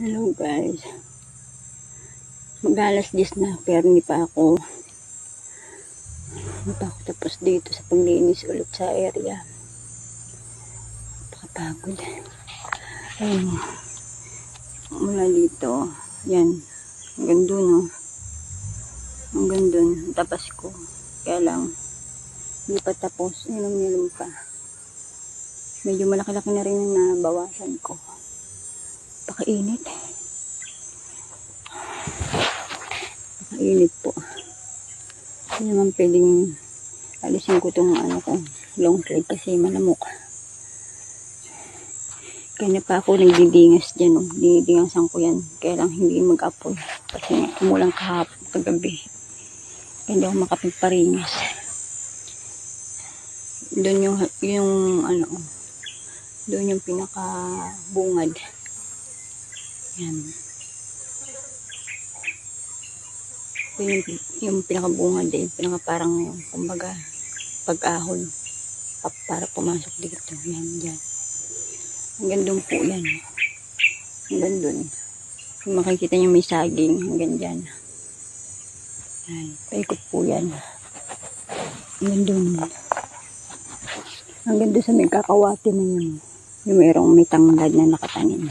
Hello guys. Mag-alas 10 na pero hindi pa ako tapos dito sa paglinis ulit sa area. Napakapagod. Ayun. Mula dito. Yan. Hanggang dun oh. Hanggang dun. Tapas ko. Kaya lang hindi pa tapos. Nilom pa. Medyo malaki-laki na rin yung nabawasan ko. Pakainit. Pakainit po. Hindi naman pwedeng alisin ko itong long sleeve kasi malamok. Kanya pa ako nagdidingas dyan. Dinidingasan ko yan. Kaya lang hindi mag-apoy. Kasi umulang kahapon kagabi. Kaya hindi ako makapagparingas. Doon doon yung pinakabungad. Yan. Yung pinakabungad eh. Parang kumbaga pag-ahon. Para pumasok dito. Yan, dyan. Hanggang doon po yan. Hanggang doon. Kung makikita nyo may saging. Hanggang dyan. Yan. Paikot po yan. Hanggang doon. Hanggang doon sa may kakawati na yun. Yung mayroong may tanglad na nakatanim.